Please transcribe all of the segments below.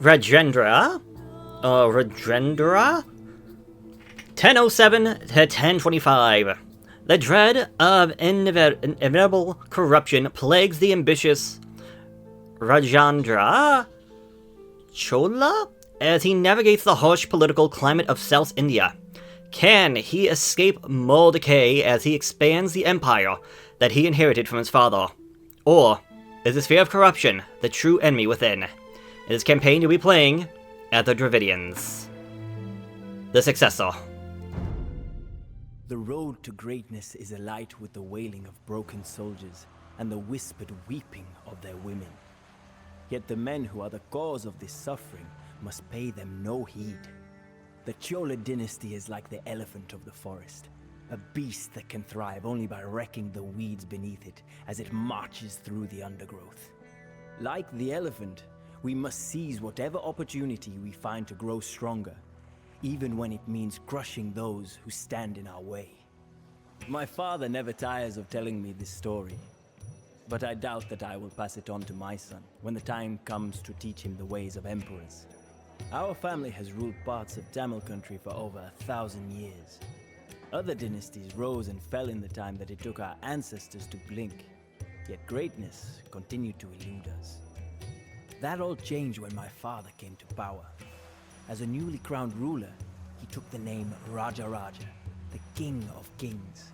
Rajendra? 1007 to 1025. The dread of inevitable corruption plagues the ambitious Rajendra Chola as he navigates the harsh political climate of South India. Can he escape moral decay as he expands the empire that he inherited from his father? Or is his fear of corruption the true enemy within? In this campaign, you'll be playing as the Dravidians. The Successor. The road to greatness is alight with the wailing of broken soldiers and the whispered weeping of their women. Yet the men who are the cause of this suffering must pay them no heed. The Chola dynasty is like the elephant of the forest, a beast that can thrive only by wrecking the weeds beneath it as it marches through the undergrowth. Like the elephant, we must seize whatever opportunity we find to grow stronger, even when it means crushing those who stand in our way. My father never tires of telling me this story, but I doubt that I will pass it on to my son when the time comes to teach him the ways of emperors. Our family has ruled parts of Tamil country for over 1,000 years. Other dynasties rose and fell in the time that it took our ancestors to blink, yet greatness continued to elude us. That all changed when my father came to power. As a newly crowned ruler, he took the name Raja, the King of Kings,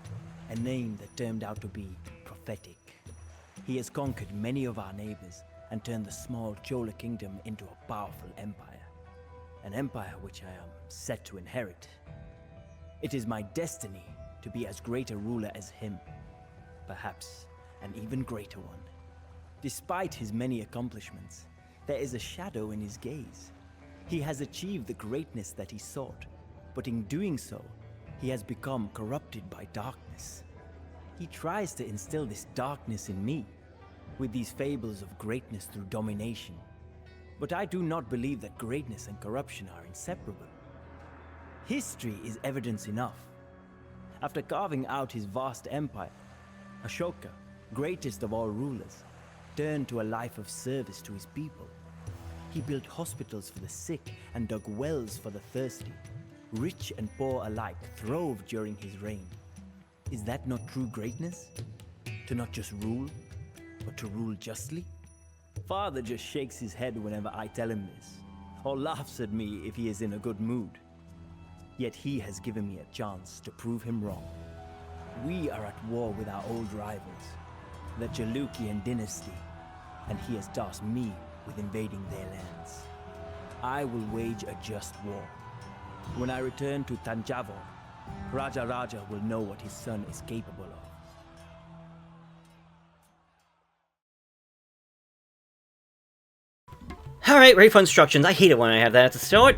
a name that turned out to be prophetic. He has conquered many of our neighbors and turned the small Chola kingdom into a powerful empire. An empire which I am set to inherit. It is my destiny to be as great a ruler as him, perhaps an even greater one. Despite his many accomplishments, there is a shadow in his gaze. He has achieved the greatness that he sought, but in doing so, he has become corrupted by darkness. He tries to instill this darkness in me, with these fables of greatness through domination. But I do not believe that greatness and corruption are inseparable. History is evidence enough. After carving out his vast empire, Ashoka, greatest of all rulers, turned to a life of service to his people. He built hospitals for the sick and dug wells for the thirsty. Rich and poor alike throve during his reign. Is that not true greatness? To not just rule, but to rule justly? Father just shakes his head whenever I tell him this, or laughs at me if he is in a good mood. Yet he has given me a chance to prove him wrong. We are at war with our old rivals, the Chalukyan dynasty, and he has tasked me with invading their lands. I will wage a just war. When I return to Tanjavur, Raja will know what his son is capable of. Alright, ready for instructions. I hate it when I have that at the start.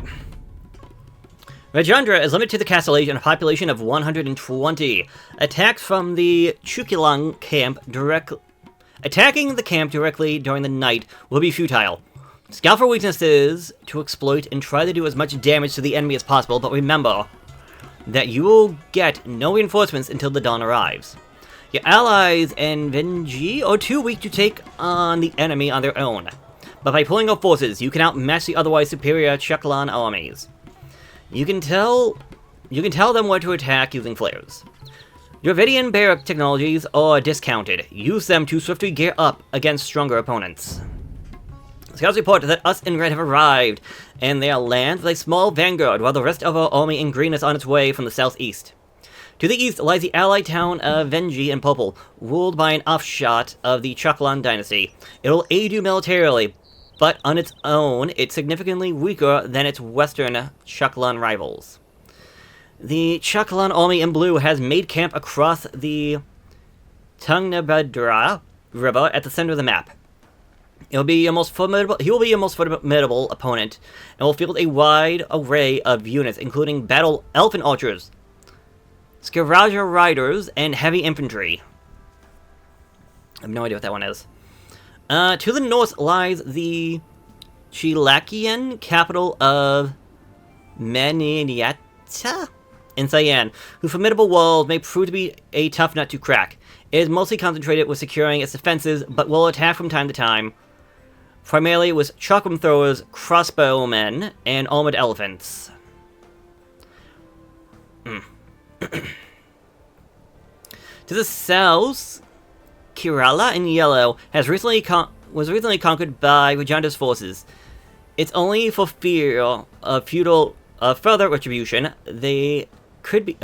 Rajendra is limited to the castle age and a population of 120. Attacks from the Chukilang camp Attacking the camp directly during the night will be futile. Scout for weaknesses to exploit and try to do as much damage to the enemy as possible, but remember that you will get no reinforcements until the dawn arrives. Your allies and Venji are too weak to take on the enemy on their own, but by pulling up forces, you can outmatch the otherwise superior Chaklan armies. You can tell them where to attack using flares. Dravidian barrack technologies are discounted. Use them to swiftly gear up against stronger opponents. Scouts report that us in red have arrived, and they are land with a small vanguard, while the rest of our army in green is on its way from the southeast. To the east lies the allied town of Venji in purple, ruled by an offshoot of the Chaklan dynasty. It will aid you militarily, but on its own, it's significantly weaker than its western Chaklan rivals. The Chaklan army in blue has made camp across the Tungnabhadra River at the center of the map. He will be your most formidable opponent, and will field a wide array of units, including battle elephant archers, Skiraja riders, and heavy infantry. I have no idea what that one is. To the north lies the Chilakian capital of Maniata in Cyan, whose formidable walls may prove to be a tough nut to crack. It is mostly concentrated with securing its defenses, but will attack from time to time primarily with chakram throwers, crossbowmen, and armored elephants. To the south, Kerala in yellow was recently conquered by Rajendra's forces. It's only for fear of further retribution. They could be.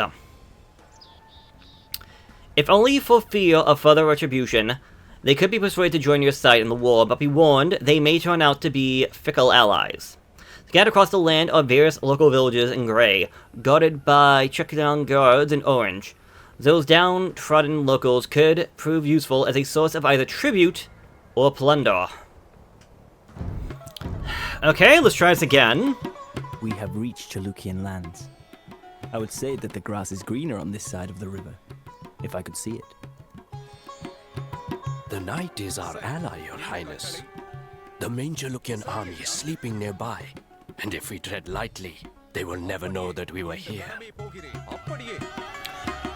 If only for fear of further retribution, they could be persuaded to join your side in the war, but be warned, they may turn out to be fickle allies. Scattered across the land are various local villages in gray, guarded by Chekidang guards in orange. Those downtrodden locals could prove useful as a source of either tribute or plunder. Okay, let's try this again. We have reached Chalukyan lands. I would say that the grass is greener on this side of the river, if I could see it. The knight is our ally, Your Highness. The main Chalukyan army is sleeping nearby, and if we tread lightly, they will never know that we were here.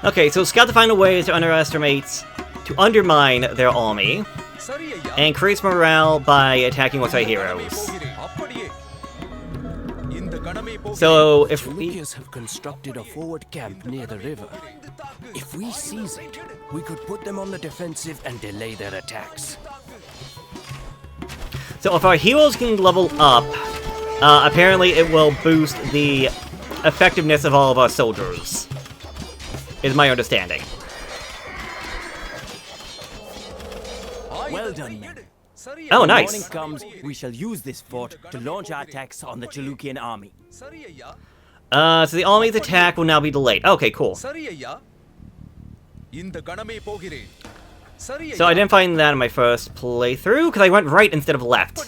Okay, so scout to find a way to undermine their army, and increase morale by attacking with our heroes. So, if we have constructed a forward camp near the river. If we seize it, we could put them on the defensive and delay their attacks. So if our heroes can level up, apparently it will boost the effectiveness of all of our soldiers, is my understanding. Well done, men. Oh, When nice. morning comes, we shall use this fort to launch our attacks on the Chalukyan army. So the army's attack will now be delayed. Okay, cool. So I didn't find that in my first playthrough, because I went right instead of left.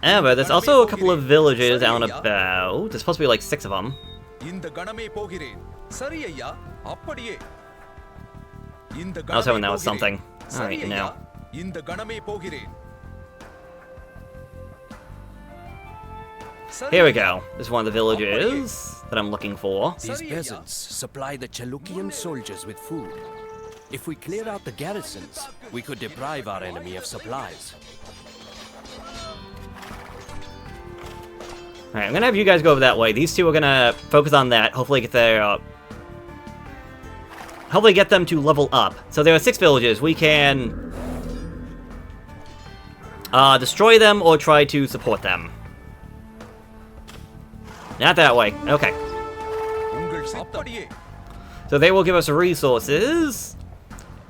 However, there's also a couple of villages out and about. There's supposed to be like 6 of them. I was hoping that was something. Alright, now. Here we go. This is one of the villages that I'm looking for. These peasants supply the Chalukyan soldiers with food. If we clear out the garrisons, we could deprive our enemy of supplies. Alright, I'm gonna have you guys go over that way. These two are gonna focus on that. Hopefully get their, hopefully get them to level up. So there are 6 villages. We can destroy them or try to support them. Not that way. Okay. So they will give us resources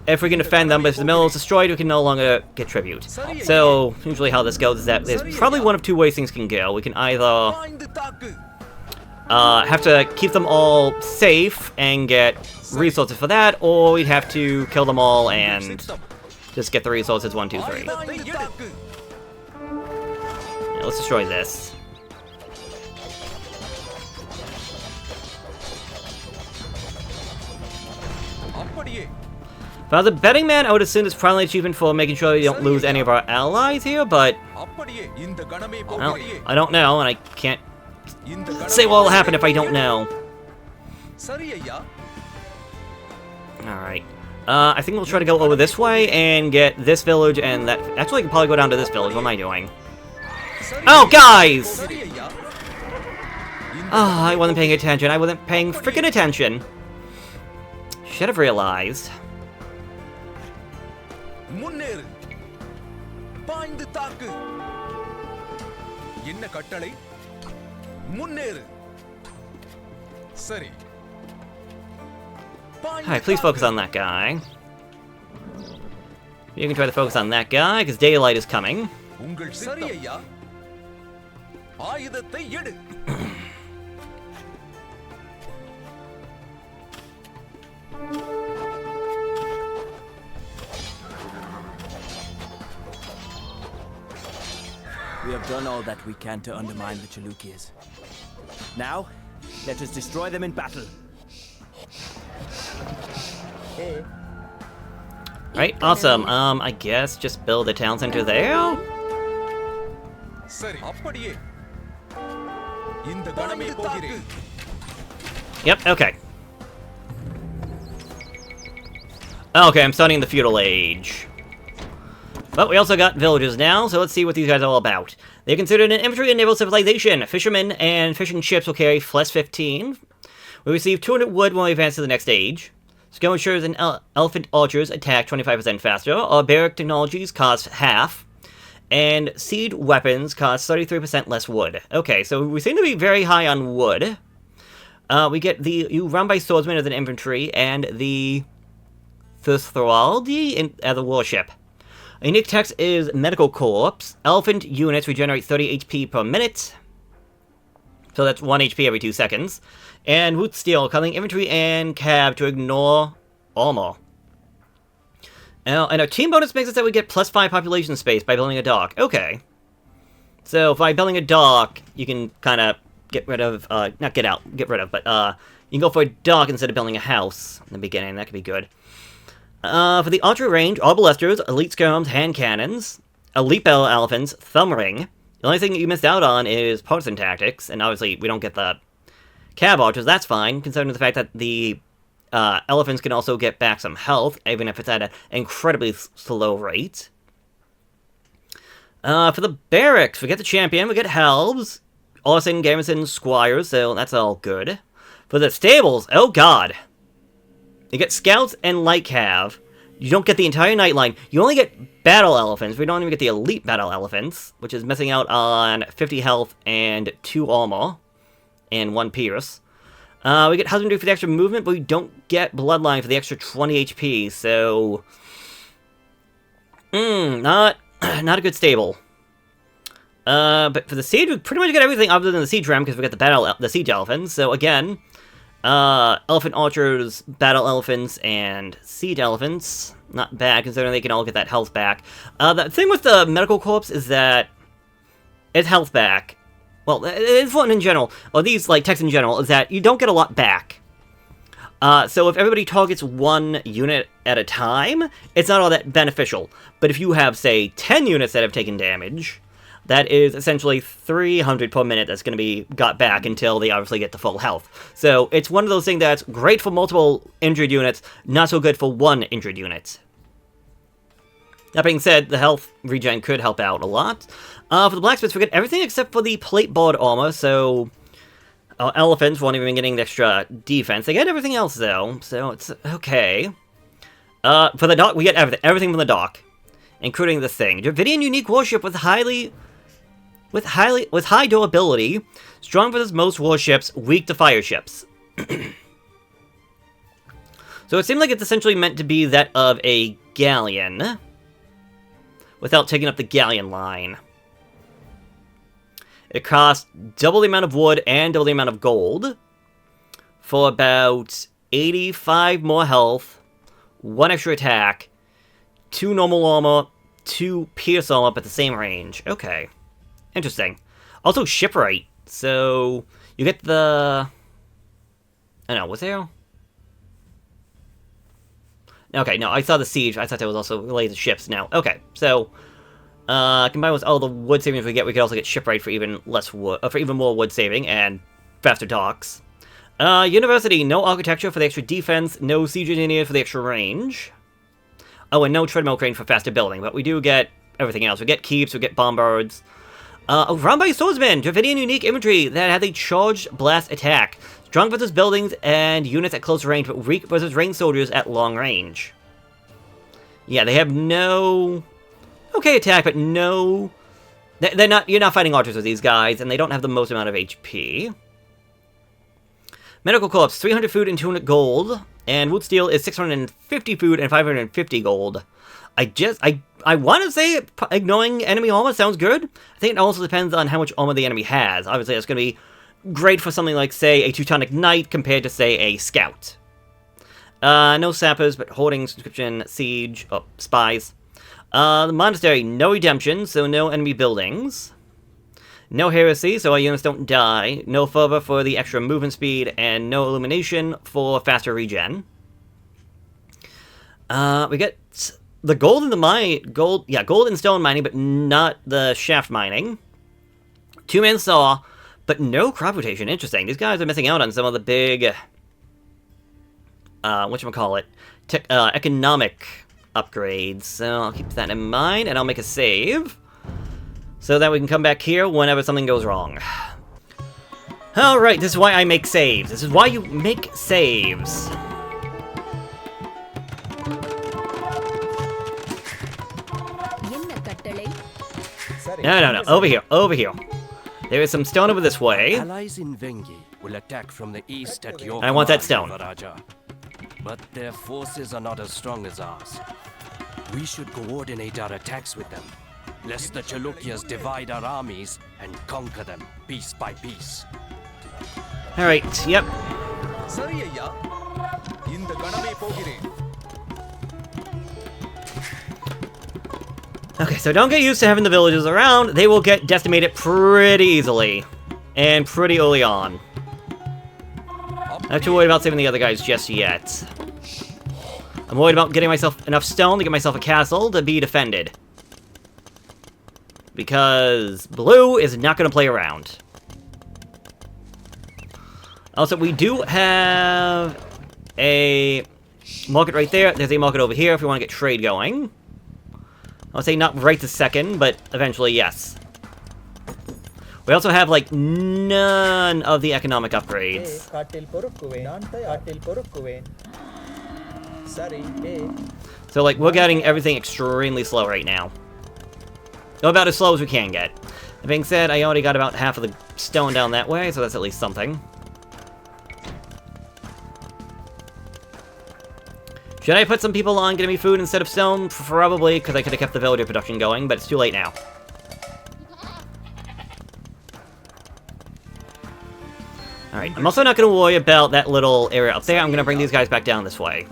if we can defend them, but if the mill is destroyed, we can no longer get tribute. So, usually how this goes is that there's probably one of 2 ways things can go. We can either have to keep them all safe and get resources for that, or we'd have to kill them all and just get the resources 1, 2, 3. Yeah, let's destroy this. If I was a betting man, I would assume it's probably an achievement for making sure we don't lose any of our allies here, but well, I don't know, and I can't say what will happen if I don't know. Alright. I think we'll try to go over this way and get this village and that. Actually, I can probably go down to this village. What am I doing? Oh, guys! Oh, I wasn't paying attention. I wasn't paying freaking attention. Should have realized. Alright, please focus on that guy. You can try to focus on that guy, because daylight is coming. We have done all that we can to undermine the Chalukyas. Now, let us destroy them in battle. Right, awesome. I guess just build a town center there? Yep, okay. Okay, I'm starting the feudal age. But we also got villages now, so let's see what these guys are all about. They're considered an infantry and naval civilization. Fishermen and fishing ships will carry +15. We receive 200 wood when we advance to the next age. Skirmishers and elephant archers attack 25% faster. Our barrack technologies cost half. And siege weapons cost 33% less wood. Okay, so we seem to be very high on wood. We get you run by swordsmen as an infantry, and the Thuthraldi as a warship. A unique text is Medical Corps. Elephant units regenerate 30 HP per minute. So that's 1 HP every 2 seconds. And Root Steel, causing infantry and cav to ignore armor. And our team bonus makes it that we get +5 population space by building a dock. Okay. So by building a dock, you can kind of get rid of, not get rid of, but you can go for a dock instead of building a house in the beginning. That could be good. For the archery range, arbalesters, elite skirms, hand cannons, elite battle elephants, thumb ring. The only thing you missed out on is partisan tactics, and obviously we don't get the cav archers. That's fine, considering the fact that the elephants can also get back some health, even if it's at an incredibly slow rate. For the barracks, we get the champion, we get halbs, arson, garrison, squires, so that's all good. For the stables, oh god. You get scouts and light cav. You don't get the entire night line. You only get battle elephants. We don't even get the elite battle elephants, which is missing out on 50 health and 2 armor, and 1 pierce. We get husbandry for the extra movement, but we don't get bloodline for the extra 20 HP, so not a good stable. But for the siege, we pretty much get everything other than the siege ram, because we got the siege elephants. So again, elephant archers, battle elephants, and siege elephants. Not bad, considering they can all get that health back. The thing with the medical corps is that it's health back. Well, it's one in general, or these, like, texts in general, is that you don't get a lot back. So if everybody targets 1 unit at a time, it's not all that beneficial. But if you have, say, 10 units that have taken damage, that is essentially 300 per minute that's going to be got back until they obviously get to full health. So it's one of those things that's great for multiple injured units, not so good for 1 injured unit. That being said, the health regen could help out a lot. For the blacksmiths, we get everything except for the plate board armor, so elephants won't even getting the extra defense. They get everything else, though, so it's okay. For the dock, we get everything from the dock, including this thing. Dravidian unique warship with high durability, strong versus most warships, weak to fire ships. So it seems like it's essentially meant to be that of a galleon, without taking up the galleon line. It costs double the amount of wood and double the amount of gold, for about 85 more health, 1 extra attack, 2 normal armor, 2 pierce armor up at the same range. Okay. Interesting. Also shipwright, so you get the... I don't know, was there? Okay, no, I saw the siege. I thought that was also related to ships now. Okay, so combined with all the wood savings we could also get shipwright for even less wood, for even more wood saving and faster docks. University, no architecture for the extra defense, no siege engineer for the extra range. Oh, and no treadmill crane for faster building, but we do get everything else. We get keeps, we get bombards. Run by swordsmen, Dravidian unique infantry that has a charged blast attack. Strong versus buildings and units at close range, but weak versus ranged soldiers at long range. Yeah, they have no... okay attack, but no... They're not... You're not fighting archers with these guys, and they don't have the most amount of HP. Medical Corps, 300 food and 200 gold. And Wood Steel is 650 food and 550 gold. I want to say ignoring enemy armor sounds good. I think it also depends on how much armor the enemy has. Obviously, that's going to be great for something like, say, a Teutonic Knight compared to, say, a Scout. No sappers, but hoarding, conscription, siege, spies. The monastery, no redemption, so no enemy buildings. No heresy, so our units don't die. No fervor for the extra movement speed, and no illumination for faster regen. We get the gold in the mine, gold and stone mining, but not the shaft mining. 2-man saw, but no crop rotation. Interesting. These guys are missing out on some of the big, whatchamacallit, economic upgrades. So I'll keep that in mind, and I'll make a save. So that we can come back here whenever something goes wrong. Alright, this is why I make saves. This is why you make saves. No. Over here. Over here. There is some stone over this way. Allies in Vengi will attack from the east at your I want that command, stone. Maharaja. But their forces are not as strong as ours. We should coordinate our attacks with them, lest the Chalukyas divide our armies and conquer them piece by piece. Alright, yep. Okay, so don't get used to having the villagers around. They will get decimated pretty easily. And pretty early on. Not have to worry about saving the other guys just yet. I'm worried about getting myself enough stone to get myself a castle to be defended. Because blue is not going to play around. Also, we do have a market right there. There's a market over here if we want to get trade going. I would say not right this second, but eventually, yes. We also have, like, none of the economic upgrades. So, like, we're getting everything extremely slow right now. About as slow as we can get. That being said, I already got about half of the stone down that way, so that's at least something. Should I put some people on Get Me Food instead of stone? Probably, because I could have kept the villager production going, but it's too late now. Alright, I'm also not going to worry about that little area up there. I'm going to bring these guys back down this way.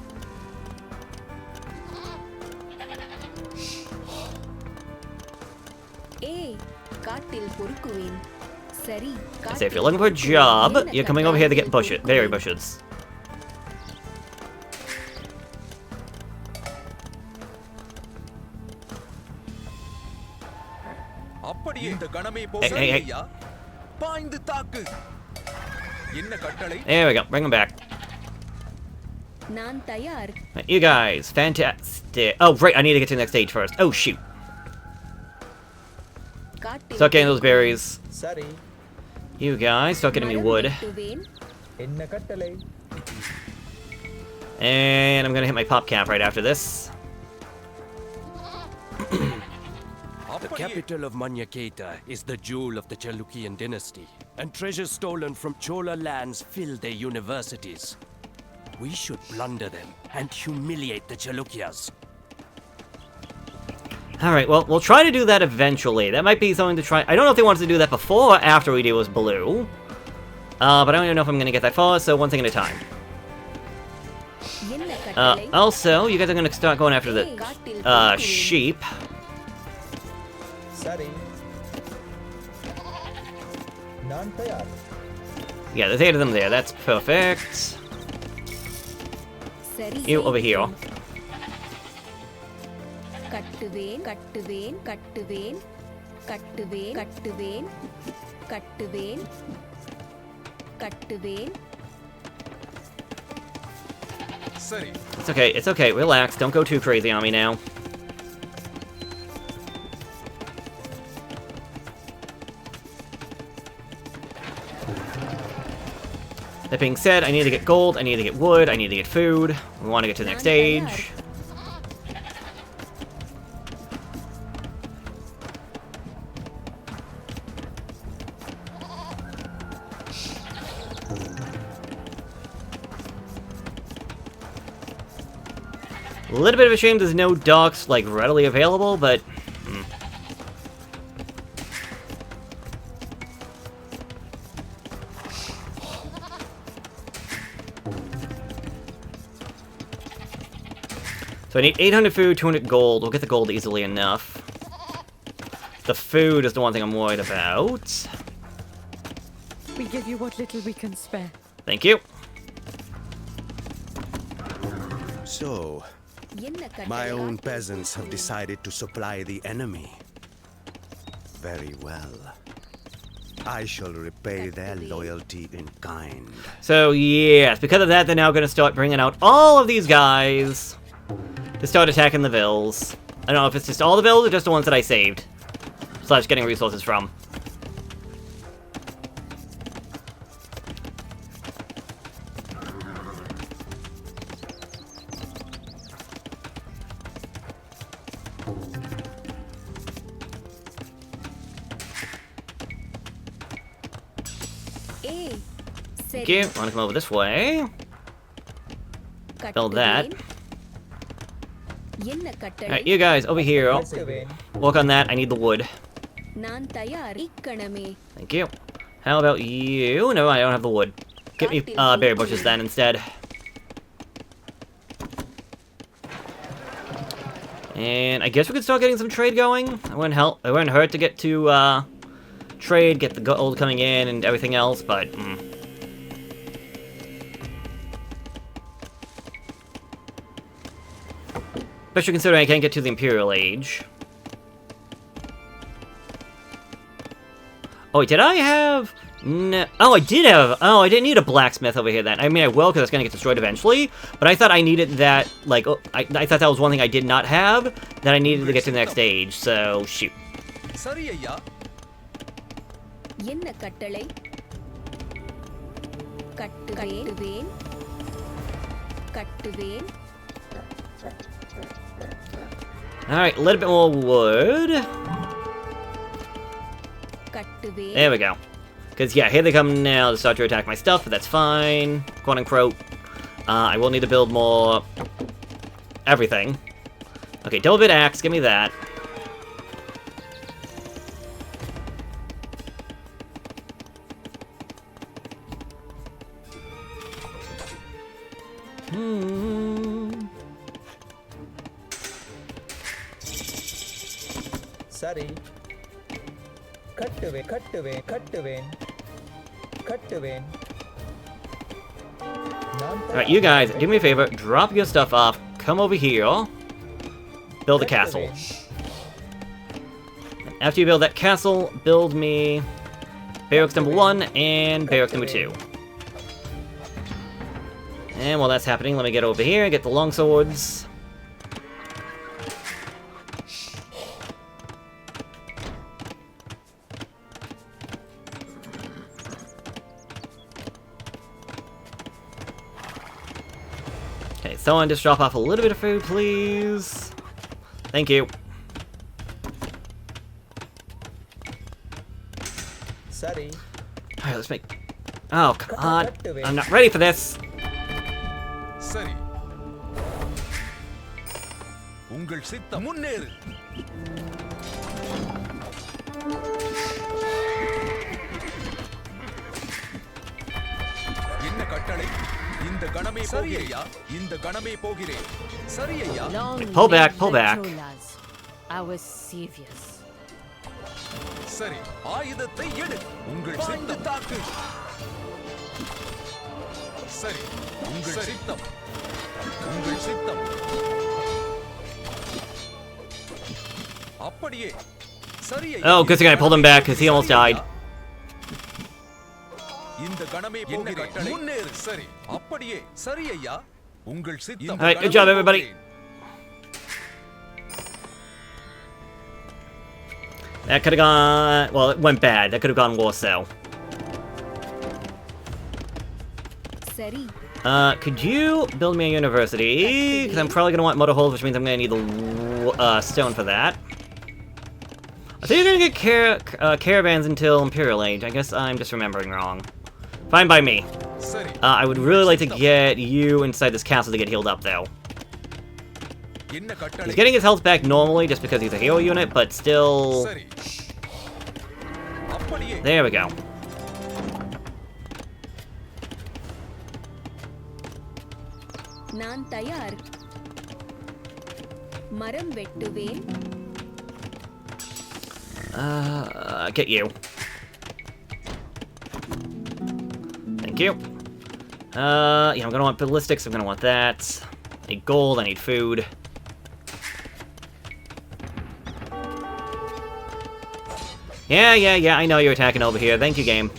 So if you're looking for a job, you're coming over here to get berry bushes. Hey. There we go, bring them back. Right, you guys, fantastic. Oh, right, I need to get to the next stage first. Oh, shoot. Start getting those berries. You guys, start getting me wood. And I'm gonna hit my pop cap right after this. The capital of Manyaketa is the jewel of the Chalukyan dynasty, and treasures stolen from Chola lands fill their universities. We should plunder them and humiliate the Chalukyas. Alright, well, we'll try to do that eventually. That might be something to try. I don't know if they wanted to do that before or after we deal with blue. But I don't even know if I'm going to get that far, so one thing at a time. Also, you guys are going to start going after the sheep. Yeah, there's 8 of them there. That's perfect. You over here. It's okay, relax, don't go too crazy on me now. That being said, I need to get gold, I need to get wood, I need to get food. We want to get to the next stage. A little bit of a shame there's no docks, like, readily available, but... So I need 800 food, 200 gold. We'll get the gold easily enough. The food is the one thing I'm worried about. We give you what little we can spare. Thank you. So, my own peasants have decided to supply the enemy. Very well. I shall repay their loyalty in kind. So, yes, because of that, they're now going to start bringing out all of these guys to start attacking the vills. I don't know if it's just all the vills or just the ones that I saved. / getting resources from. Thank you. Want to come over this way? Build that. Alright, you guys, over here. Work on that. I need the wood. Thank you. How about you? No, I don't have the wood. Get me berry bushes then instead. And I guess we could start getting some trade going. It wouldn't hurt to get to trade, get the gold coming in and everything else, but especially considering I can't get to the Imperial Age. Oh, wait, did I have... No. Oh, I did have... Oh, I didn't need a blacksmith over here then. I mean, I will, because it's going to get destroyed eventually. But I thought I needed that, like... Oh, I thought that was one thing I did not have that I needed to get to the next stage, so shoot. Alright, a little bit more wood. There we go. Because, yeah, here they come now to start to attack my stuff, but that's fine. Quote unquote. I will need to build more... everything. Okay, double bit axe, give me that. Sorry. Alright, you guys, do me a favor, drop your stuff off, come over here, build a castle. After you build that castle, build me barracks number 1 and barracks number 2. And while that's happening, let me get over here, get the longswords. Okay, someone just drop off a little bit of food, please. Thank you. Sorry. Alright, let's make... Oh, come on. I'm not ready for this. சரி உங்கள் சித்தம் முன்னேறு என்ன கட்டளை இந்த கணமே போகிறேயா இந்த கணமே போகிறேன் சரி ஐயா Pull back, pull back. Our saviors. சரி ஆயுதத்தை எடு உங்கள் சித்தம் தாக்கு சரி உங்கள் சித்தம் உங்கள் சித்தம் அப்படியே சரி Oh, good thing I pulled him back because he almost died. இந்த கணமே போகிறேன் முன்னேறு சரி அப்படியே சரி ஐயா உங்கள் சித்தம் All right, good job everybody. That could have gone... Well, it went bad. That could have gone worse, though. Could you build me a university? Because I'm probably going to want motor holes, which means I'm going to need the stone for that. I think you're going to get caravans until Imperial Age. I guess I'm just remembering wrong. Fine by me. I would really like to get you inside this castle to get healed up, though. He's getting his health back normally just because he's a hero unit, but still... There we go. Get you. Thank you. Yeah, I'm gonna want ballistics, I'm gonna want that. I need gold, I need food. Yeah, I know you're attacking over here. Thank you, game.